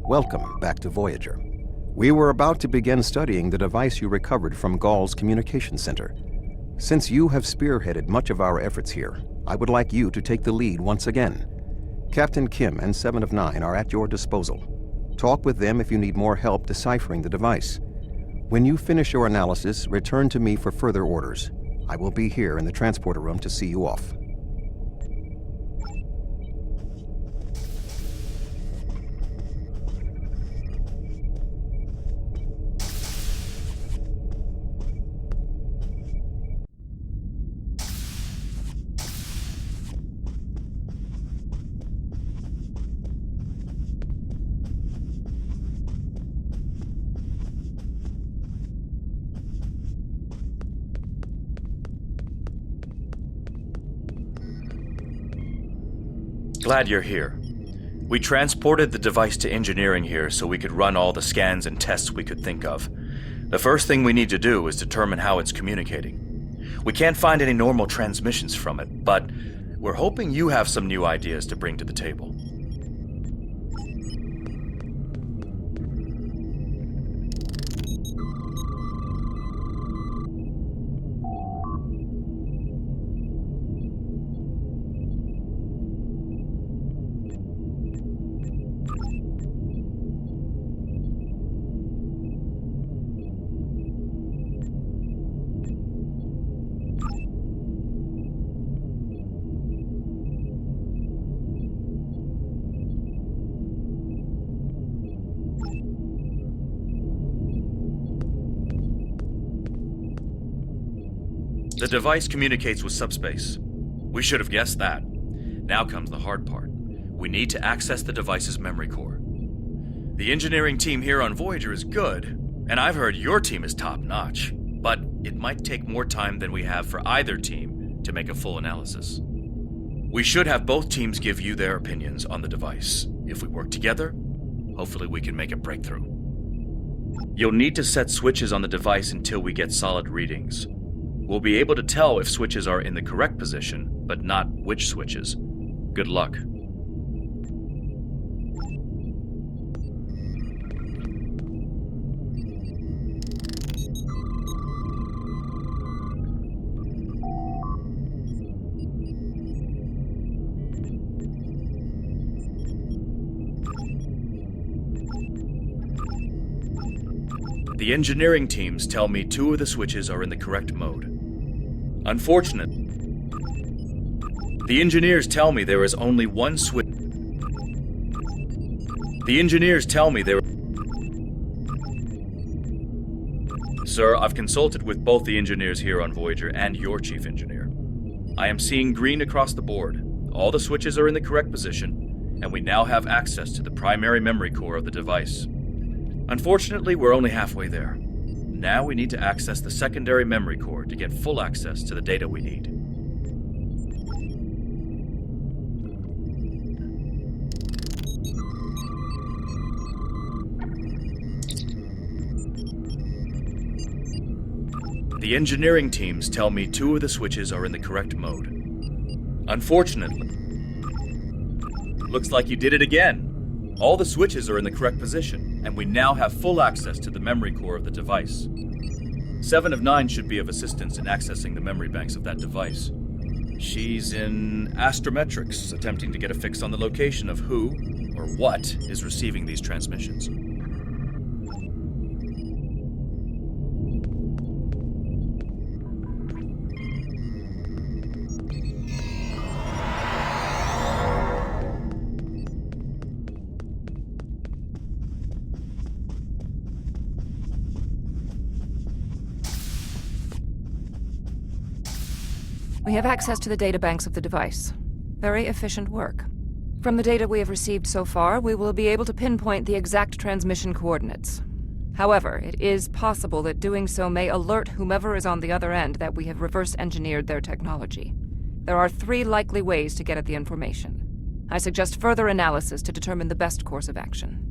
Welcome back to Voyager. We were about to begin studying the device you recovered from Gaul's communication center. Since you have spearheaded much of our efforts here, I would like you to take the lead once again. Captain Kim and 7 of 9 are at your disposal. Talk with them if you need more help deciphering the device. When you finish your analysis, return to me for further orders. I will be here in the transporter room to see you off. Glad you're here. We transported the device to engineering here so we could run all the scans and tests we could think of. The first thing we need to do is determine how it's communicating. We can't find any normal transmissions from it, but we're hoping you have some new ideas to bring to the table. The device communicates with subspace. We should have guessed that. Now comes the hard part. We need to access the device's memory core. The engineering team here on Voyager is good, and I've heard your team is top-notch, but it might take more time than we have for either team to make a full analysis. We should have both teams give you their opinions on the device. If we work together, hopefully we can make a breakthrough. You'll need to set switches on the device until we get solid readings. We'll be able to tell if switches are in the correct position, but not which switches. Good luck. The engineering teams tell me 2 of the switches are in the correct mode. Unfortunately, the engineers tell me there is only one switch. Sir, I've consulted with both the engineers here on Voyager and your chief engineer. I am seeing green across the board. All the switches are in the correct position, and we now have access to the primary memory core of the device. Unfortunately, we're only halfway there. Now we need to access the secondary memory core to get full access to the data we need. The engineering teams tell me 2 of the switches are in the correct mode. Unfortunately, looks like you did it again. All the switches are in the correct position, and we now have full access to the memory core of the device. 7 of 9 should be of assistance in accessing the memory banks of that device. She's in astrometrics, attempting to get a fix on the location of who, or what, is receiving these transmissions. We have access to the databanks of the device. Very efficient work. From the data we have received so far, we will be able to pinpoint the exact transmission coordinates. However, it is possible that doing so may alert whomever is on the other end that we have reverse-engineered their technology. There are 3 likely ways to get at the information. I suggest further analysis to determine the best course of action.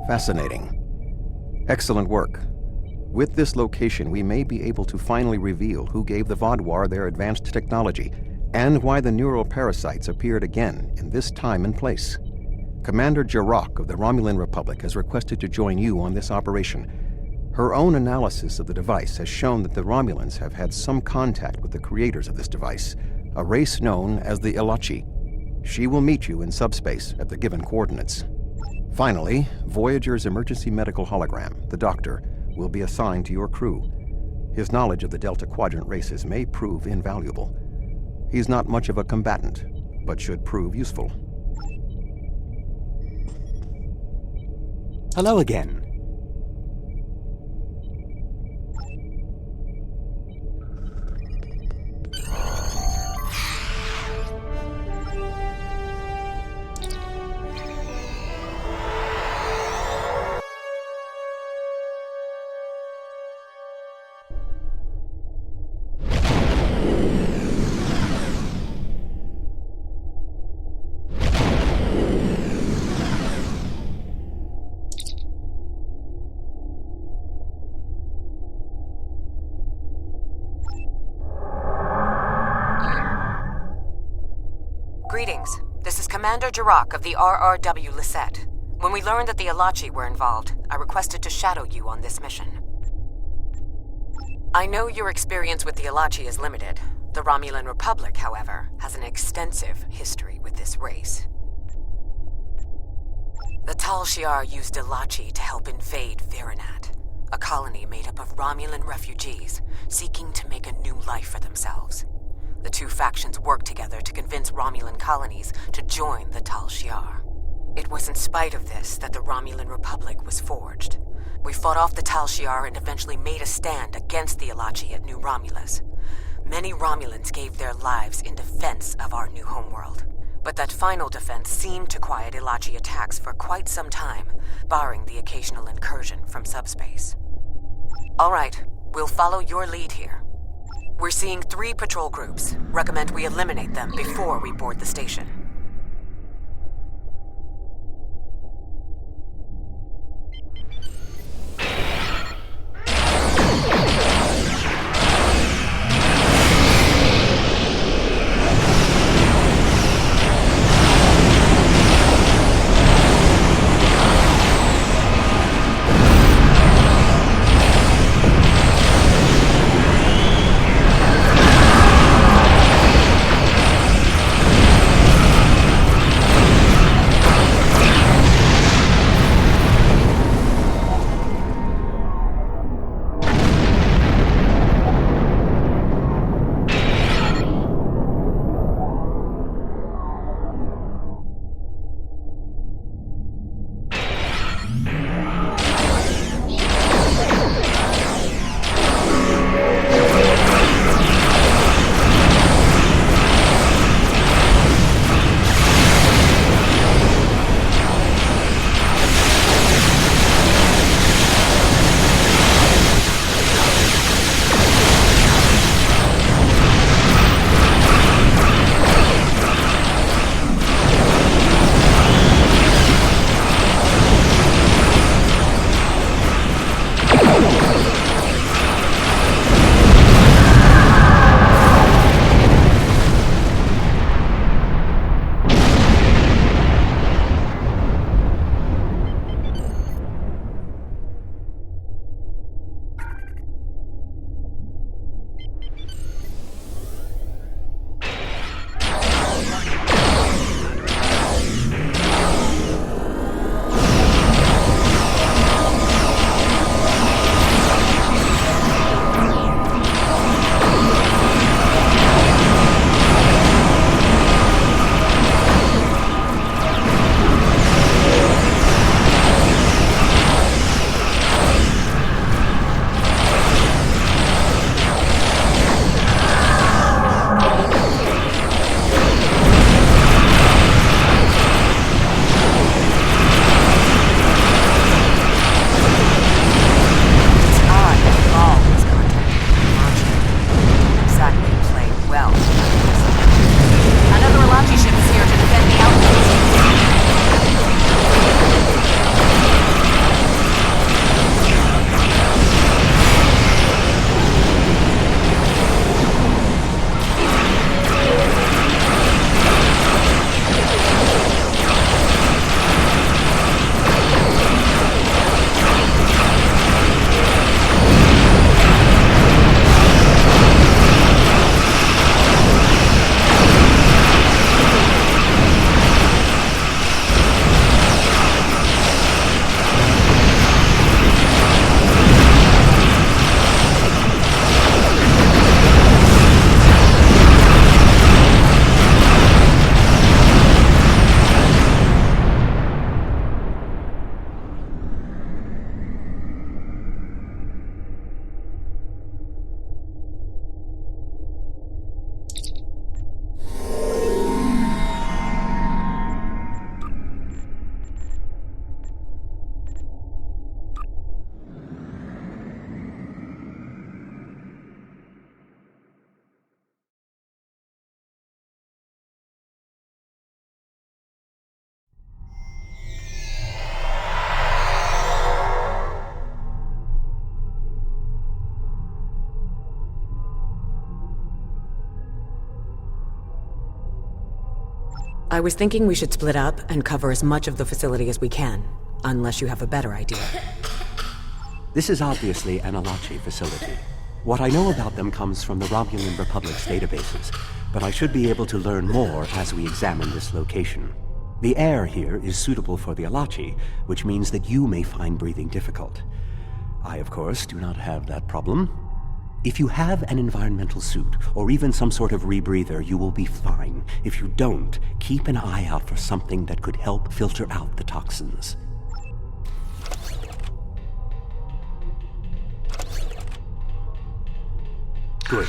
Fascinating. Excellent work. With this location, we may be able to finally reveal who gave the Vaadwaur their advanced technology, and why the neural parasites appeared again in this time and place. Commander Jarok of the Romulan Republic has requested to join you on this operation. Her own analysis of the device has shown that the Romulans have had some contact with the creators of this device, a race known as the Ilachi. She will meet you in subspace at the given coordinates. Finally, Voyager's emergency medical hologram, the Doctor, will be assigned to your crew. His knowledge of the Delta Quadrant races may prove invaluable. He's not much of a combatant, but should prove useful. Hello again. Greetings. This is Commander Jarok of the RRW Lisette. When we learned that the Ilachi were involved, I requested to shadow you on this mission. I know your experience with the Ilachi is limited. The Romulan Republic, however, has an extensive history with this race. The Tal Shiar used Ilachi to help invade Varanat, a colony made up of Romulan refugees seeking to make a new life for themselves. The two factions worked together to convince Romulan colonies to join the Tal Shiar. It was in spite of this that the Romulan Republic was forged. We fought off the Tal Shiar and eventually made a stand against the Ilachi at New Romulus. Many Romulans gave their lives in defense of our new homeworld. But that final defense seemed to quiet Ilachi attacks for quite some time, barring the occasional incursion from subspace. All right, we'll follow your lead here. We're seeing 3 patrol groups. Recommend we eliminate them before we board the station. I was thinking we should split up and cover as much of the facility as we can, unless you have a better idea. This is obviously an Alachi facility. What I know about them comes from the Romulan Republic's databases, but I should be able to learn more as we examine this location. The air here is suitable for the Alachi, which means that you may find breathing difficult. I, of course, do not have that problem. If you have an environmental suit, or even some sort of rebreather, you will be fine. If you don't, keep an eye out for something that could help filter out the toxins. Good.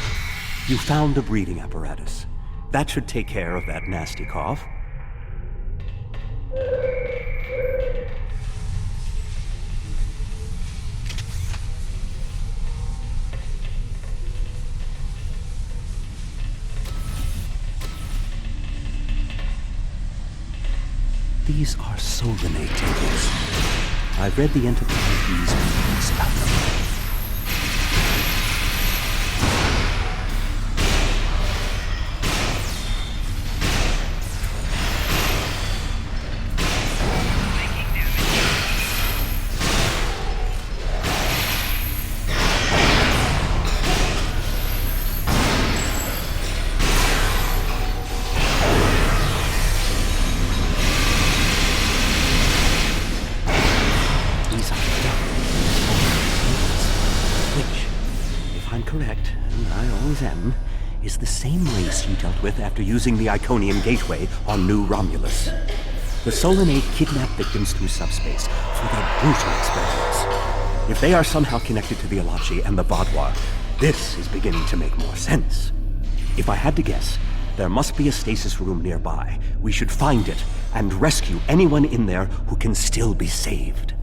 You found the breathing apparatus. That should take care of that nasty cough. These are Solanate tables. I've read the Enterprise's books about them. Is the same race you dealt with after using the Iconium Gateway on New Romulus. The Solanate kidnap victims through subspace for their brutal experiments. If they are somehow connected to the Alachi and the Vaadwaur, this is beginning to make more sense. If I had to guess, there must be a stasis room nearby. We should find it and rescue anyone in there who can still be saved.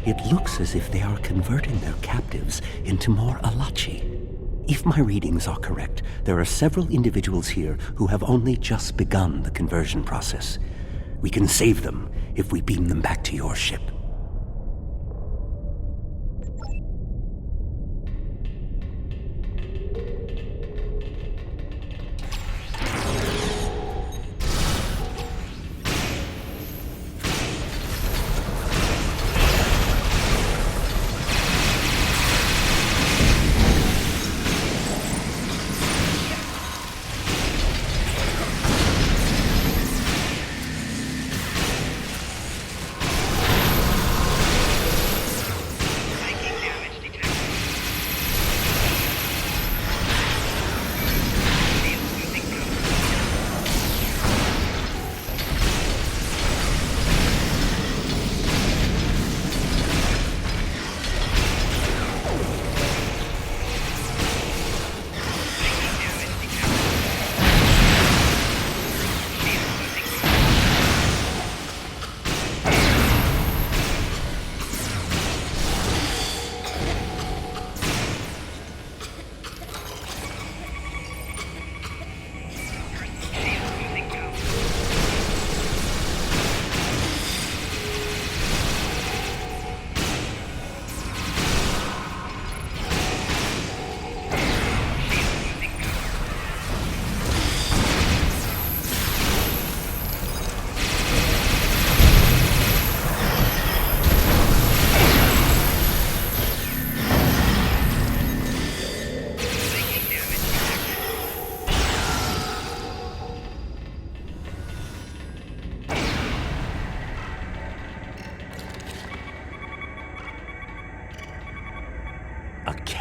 It looks as if they are converting their captives into more Alachi. If my readings are correct, there are several individuals here who have only just begun the conversion process. We can save them if we beam them back to your ship.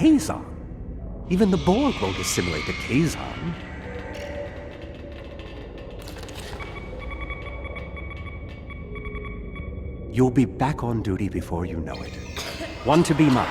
Kazon. Even the Borg won't assimilate to Kazon. You'll be back on duty before you know it. 1 to beam up.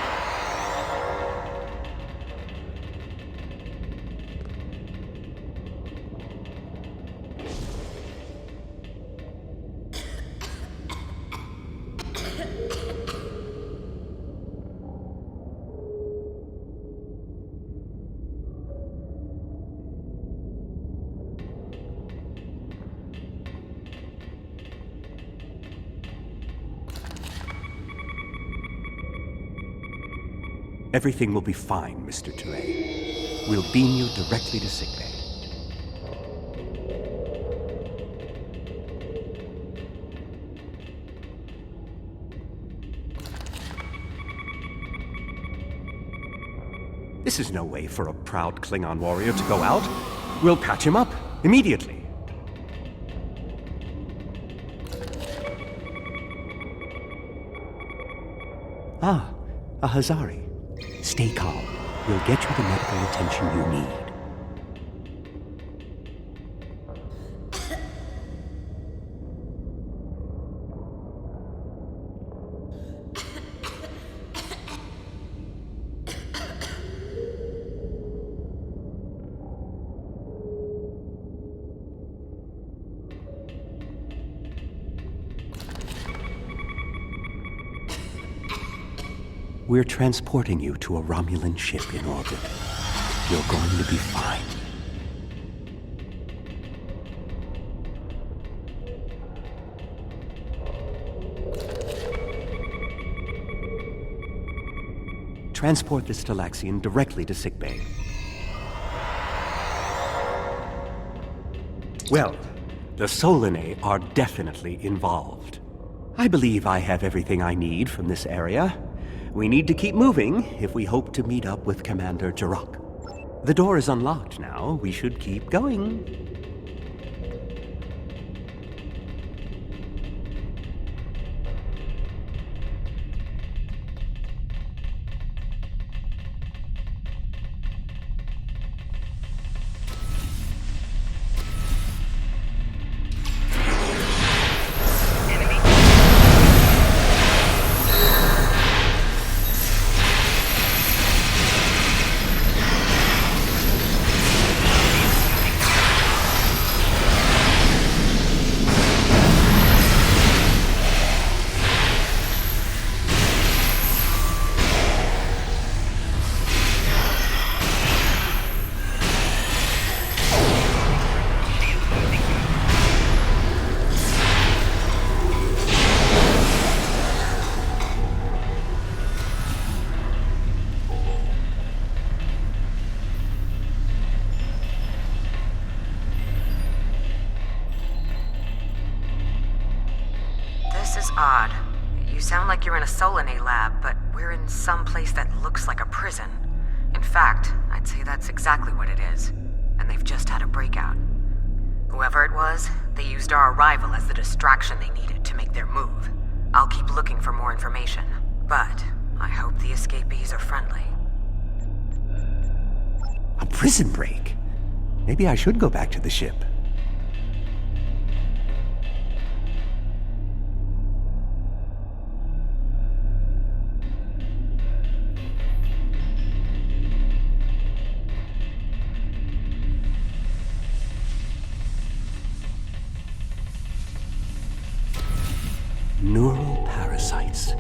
Everything will be fine, Mr. Touré. We'll beam you directly to sickbay. This is no way for a proud Klingon warrior to go out. We'll patch him up immediately. Ah, a Hazari. Stay calm. We'll get you the medical attention you need. We're transporting you to a Romulan ship in orbit. You're going to be fine. Transport this Talaxian directly to sickbay. Well, the Solanae are definitely involved. I believe I have everything I need from this area. We need to keep moving if we hope to meet up with Commander Jarok. The door is unlocked now. We should keep going. Odd. You sound like you're in a Solanae lab, but we're in some place that looks like a prison. In fact, I'd say that's exactly what it is. And they've just had a breakout. Whoever it was, they used our arrival as the distraction they needed to make their move. I'll keep looking for more information, but I hope the escapees are friendly. A prison break? Maybe I should go back to the ship. Neural parasites.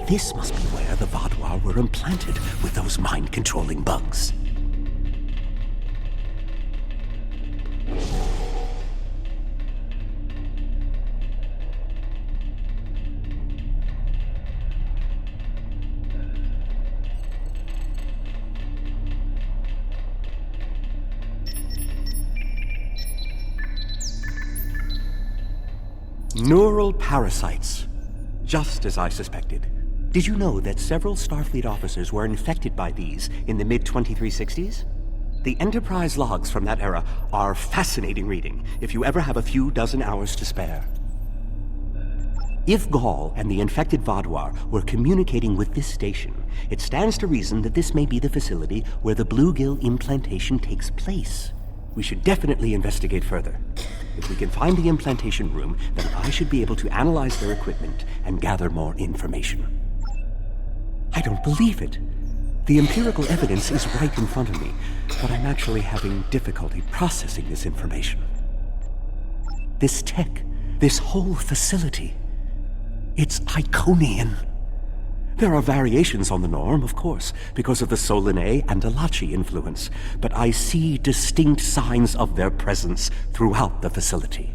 This must be where the Vaadwaur were implanted with those mind-controlling bugs. Neural parasites. Just as I suspected. Did you know that several Starfleet officers were infected by these in the mid-2360s? The Enterprise logs from that era are fascinating reading, if you ever have a few dozen hours to spare. If Gaul and the infected Vaadwaur were communicating with this station, it stands to reason that this may be the facility where the bluegill implantation takes place. We should definitely investigate further. If we can find the implantation room, then I should be able to analyze their equipment and gather more information. I don't believe it. The empirical evidence is right in front of me, but I'm actually having difficulty processing this information. This tech, this whole facility, it's Iconian. There are variations on the norm, of course, because of the Solanae and Alachi influence, but I see distinct signs of their presence throughout the facility.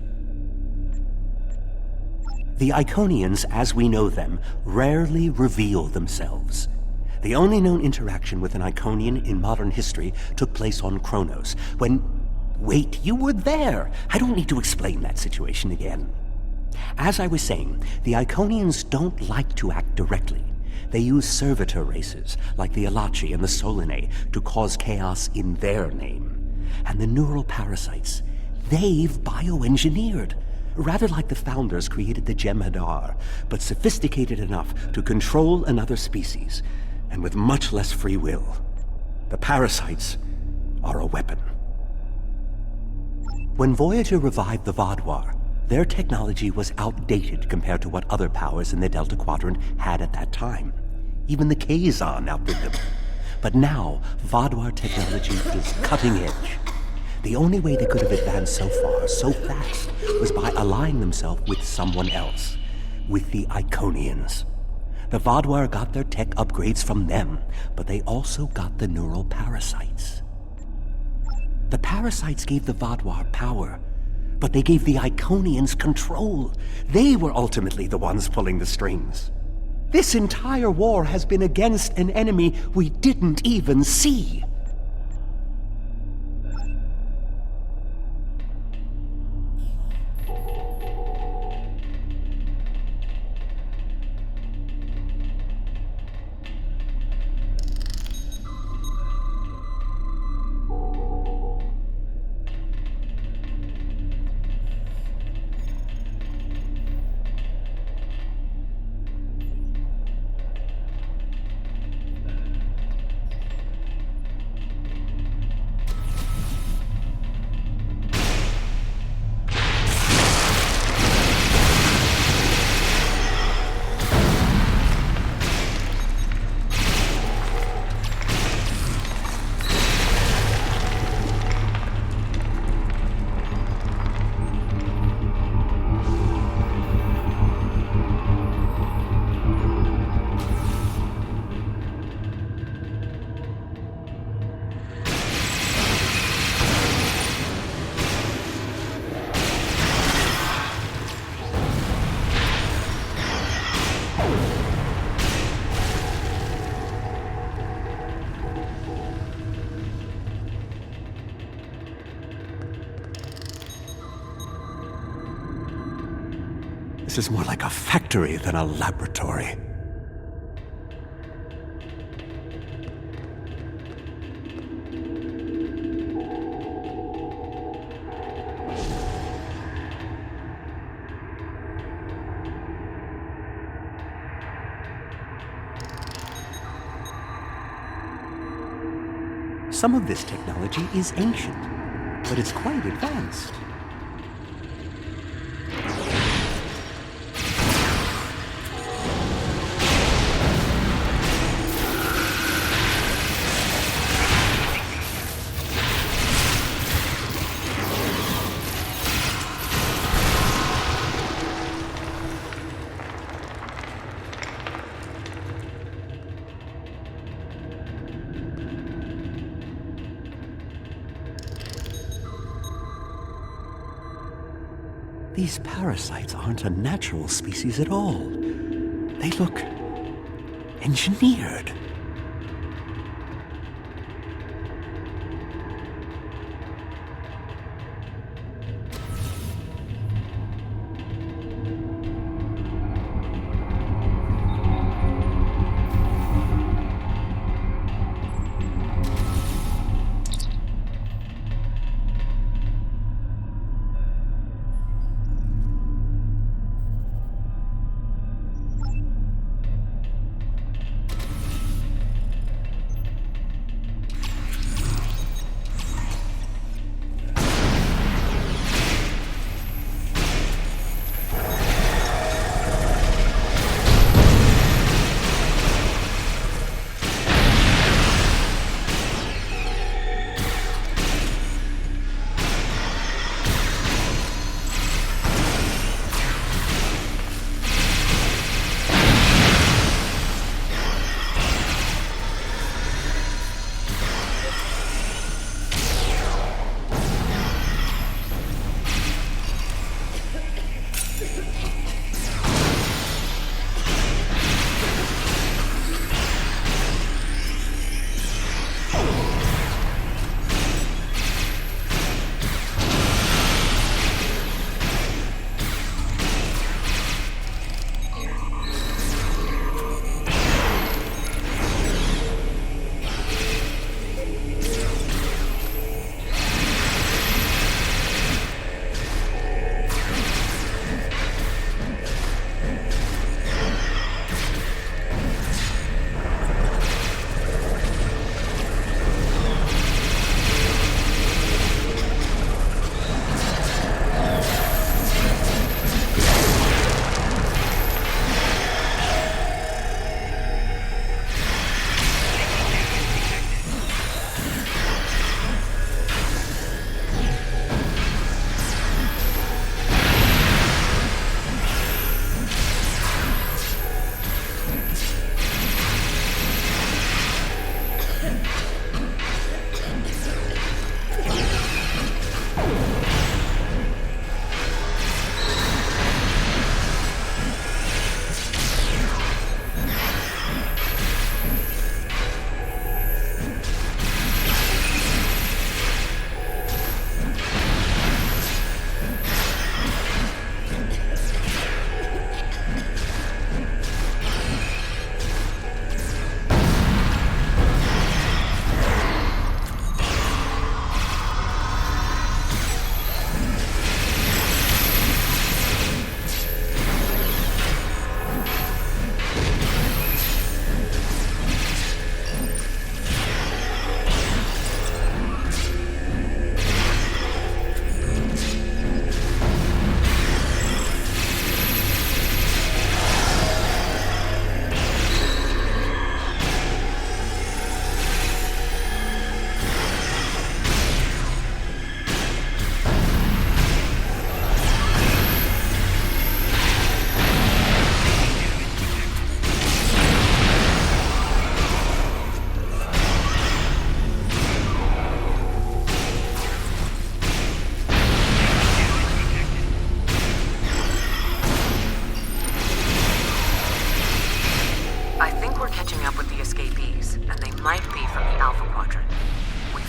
The Iconians, as we know them, rarely reveal themselves. The only known interaction with an Iconian in modern history took place on Kronos, when... Wait, you were there! I don't need to explain that situation again. As I was saying, the Iconians don't like to act directly. They use servitor races, like the Alachi and the Solanae, to cause chaos in their name. And the neural parasites, they've bioengineered. Rather like the founders created the Jem'Hadar, but sophisticated enough to control another species, and with much less free will. The parasites are a weapon. When Voyager revived the Vaadwaur, their technology was outdated compared to what other powers in the Delta Quadrant had at that time. Even the Kazon outdid them. But now, Vaadwaur technology is cutting edge. The only way they could have advanced so far, so fast, was by allying themselves with someone else, with the Iconians. The Vaadwaur got their tech upgrades from them, but they also got the neural parasites. The parasites gave the Vaadwaur power, but they gave the Iconians control. They were ultimately the ones pulling the strings. This entire war has been against an enemy we didn't even see. This is more like a factory than a laboratory. Some of this technology is ancient, but it's quite advanced. These parasites aren't a natural species at all. They look engineered.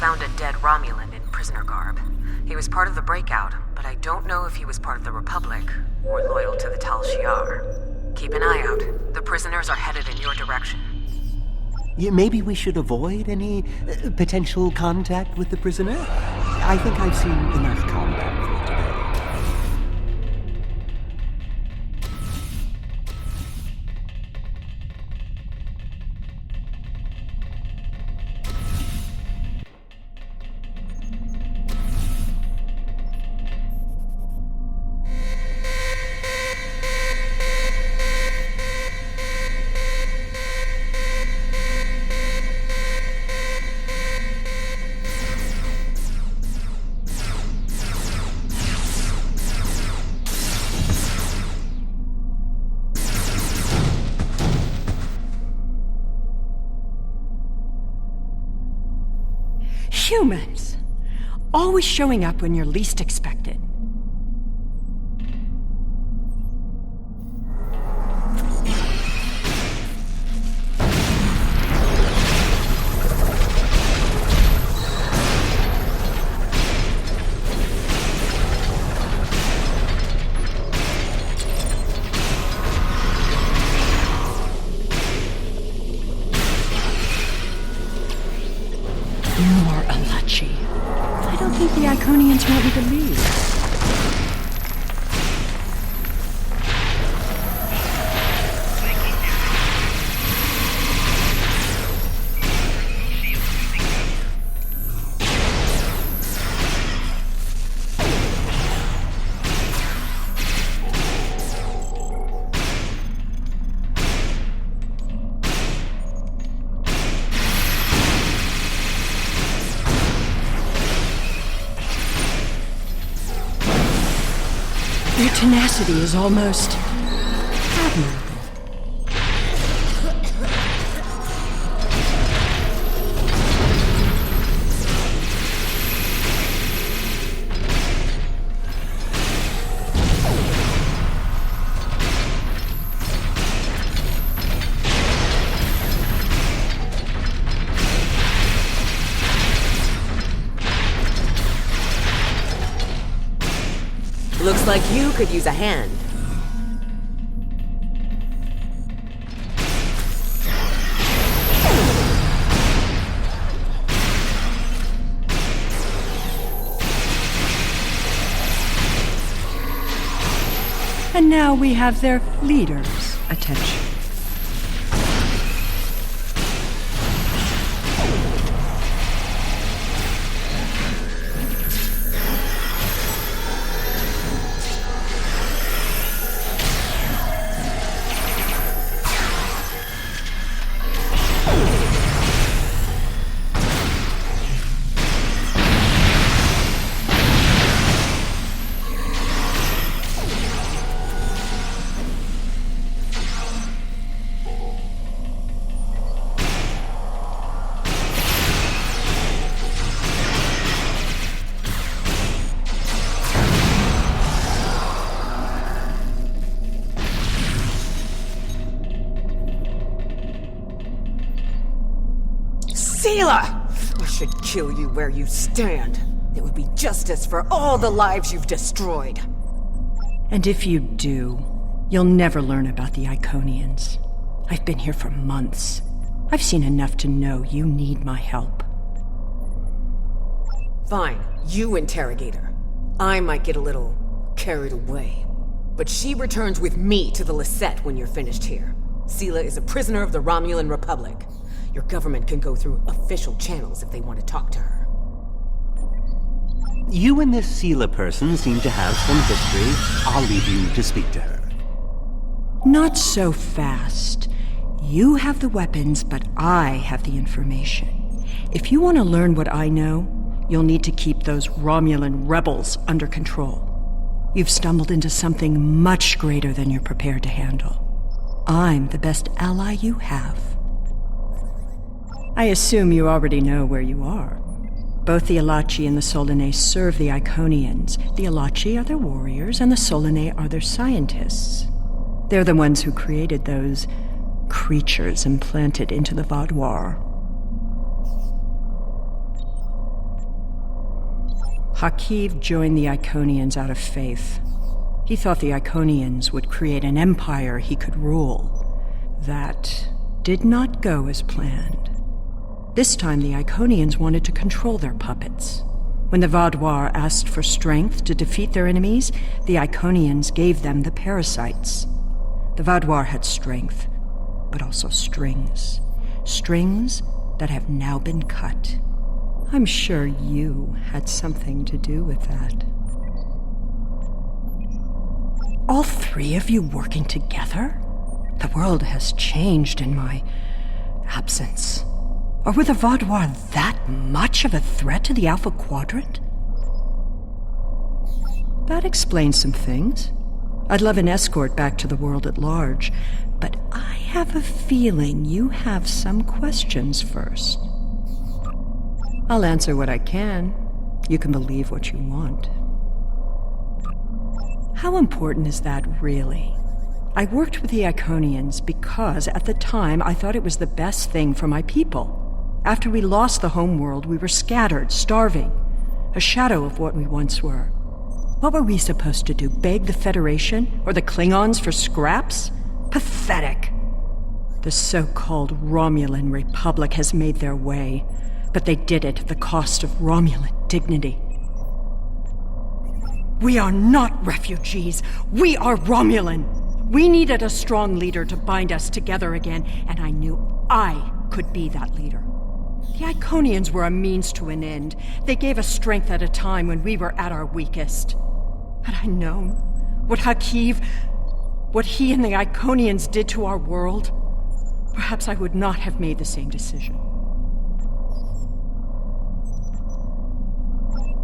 found a dead Romulan in prisoner garb. He was part of the breakout, but I don't know if he was part of the Republic or loyal to the Tal Shiar. Keep an eye out. The prisoners are headed in your direction. Maybe we should avoid any potential contact with the prisoner? I think I've seen enough combat for today. Humans! Always showing up when you're least expected. You are Alachi. I don't think the Iconians want you to leave. Your tenacity is almost admirable. Looks like you could use a hand. And now we have their leader's attention. I should kill you where you stand. It would be justice for all the lives you've destroyed. And if you do, you'll never learn about the Iconians. I've been here for months. I've seen enough to know you need my help. Fine, you interrogate her. I might get a little carried away. But she returns with me to the Lisette when you're finished here. Sela is a prisoner of the Romulan Republic. Your government can go through official channels if they want to talk to her. You and this Sela person seem to have some history. I'll leave you to speak to her. Not so fast. You have the weapons, but I have the information. If you want to learn what I know, you'll need to keep those Romulan rebels under control. You've stumbled into something much greater than you're prepared to handle. I'm the best ally you have. I assume you already know where you are. Both the Alachi and the Solanae serve the Iconians. The Alachi are their warriors, and the Solanae are their scientists. They're the ones who created those creatures implanted into the Vaadwaur. Hakiv joined the Iconians out of faith. He thought the Iconians would create an empire he could rule. That did not go as planned. This time the Iconians wanted to control their puppets. When the Vaadwaur asked for strength to defeat their enemies, the Iconians gave them the parasites. The Vaadwaur had strength, but also strings. Strings that have now been cut. I'm sure you had something to do with that. All three of you working together? The world has changed in my absence. Or were the Vaadwaur that much of a threat to the Alpha Quadrant? That explains some things. I'd love an escort back to the world at large, but I have a feeling you have some questions first. I'll answer what I can. You can believe what you want. How important is that, really? I worked with the Iconians because, at the time, I thought it was the best thing for my people. After we lost the homeworld, we were scattered, starving, a shadow of what we once were. What were we supposed to do, beg the Federation or the Klingons for scraps? Pathetic. The so-called Romulan Republic has made their way, but they did it at the cost of Romulan dignity. We are not refugees. We are Romulan. We needed a strong leader to bind us together again, and I knew I could be that leader. The Iconians were a means to an end. They gave us strength at a time when we were at our weakest. Had I known what Hakiv, what he and the Iconians did to our world, perhaps I would not have made the same decision.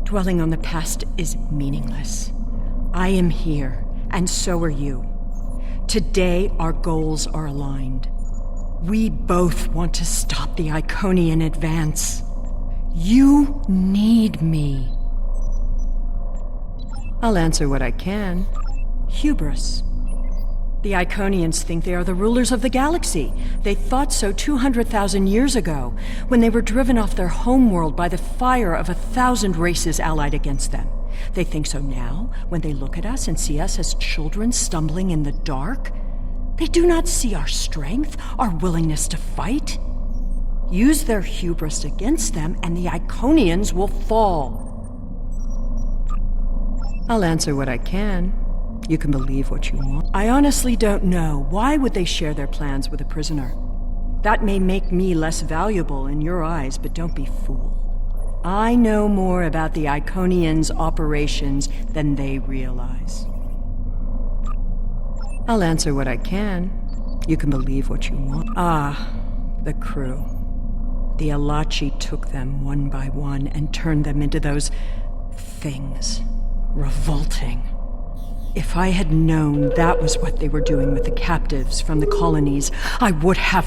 Dwelling on the past is meaningless. I am here, and so are you. Today, our goals are aligned. We both want to stop the Iconian advance. You need me. I'll answer what I can. Hubris. The Iconians think they are the rulers of the galaxy. They thought so 200,000 years ago, when they were driven off their homeworld by the fire of 1,000 races allied against them. They think so now, when they look at us and see us as children stumbling in the dark. They do not see our strength, our willingness to fight. Use their hubris against them, and the Iconians will fall. I'll answer what I can. You can believe what you want. I honestly don't know. Why would they share their plans with a prisoner? That may make me less valuable in your eyes, but don't be fooled. I know more about the Iconians' operations than they realize. I'll answer what I can. You can believe what you want. Ah, the crew. The Alachi took them one by one and turned them into those things. Revolting. If I had known that was what they were doing with the captives from the colonies, I would have...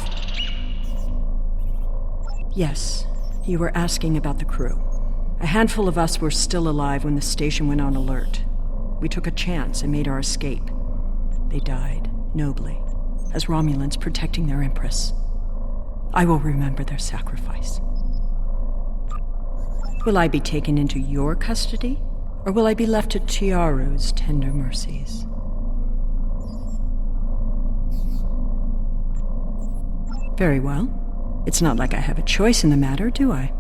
Yes, you were asking about the crew. A handful of us were still alive when the station went on alert. We took a chance and made our escape. They died, nobly, as Romulans protecting their Empress. I will remember their sacrifice. Will I be taken into your custody, or will I be left to Tiaru's tender mercies? Very well. It's not like I have a choice in the matter, do I?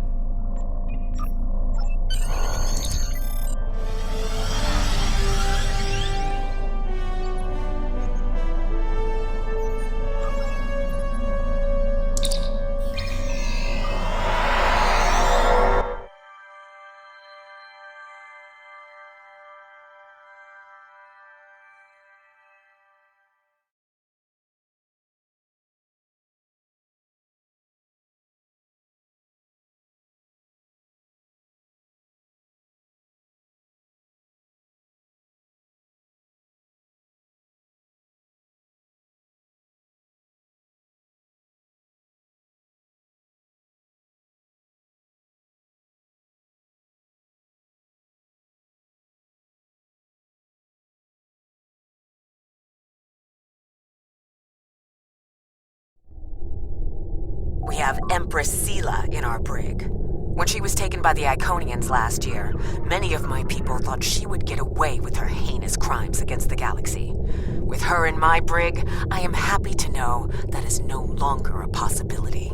We have Empress Sela in our brig. When she was taken by the Iconians last year, many of my people thought she would get away with her heinous crimes against the galaxy. With her in my brig, I am happy to know that is no longer a possibility.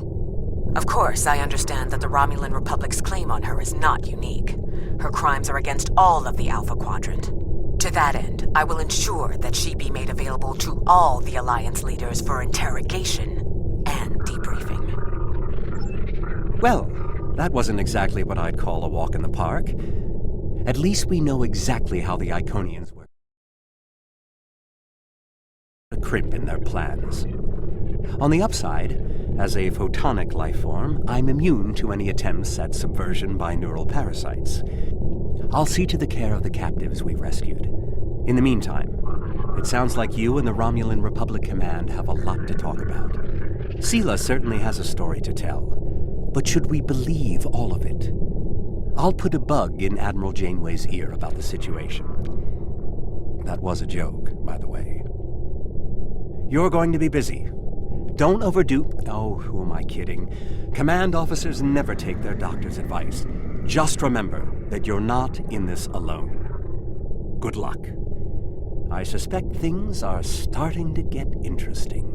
Of course, I understand that the Romulan Republic's claim on her is not unique. Her crimes are against all of the Alpha Quadrant. To that end, I will ensure that she be made available to all the Alliance leaders for interrogation and debriefing. Well, that wasn't exactly what I'd call a walk in the park. At least we know exactly how the Iconians were a crimp in their plans. On the upside, as a photonic life form, I'm immune to any attempts at subversion by neural parasites. I'll see to the care of the captives we've rescued. In the meantime, it sounds like you and the Romulan Republic Command have a lot to talk about. Sela certainly has a story to tell, but should we believe all of it? I'll put a bug in Admiral Janeway's ear about the situation. That was a joke, by the way. You're going to be busy. Don't overdo... Oh, who am I kidding? Command officers never take their doctor's advice. Just remember that you're not in this alone. Good luck. I suspect things are starting to get interesting.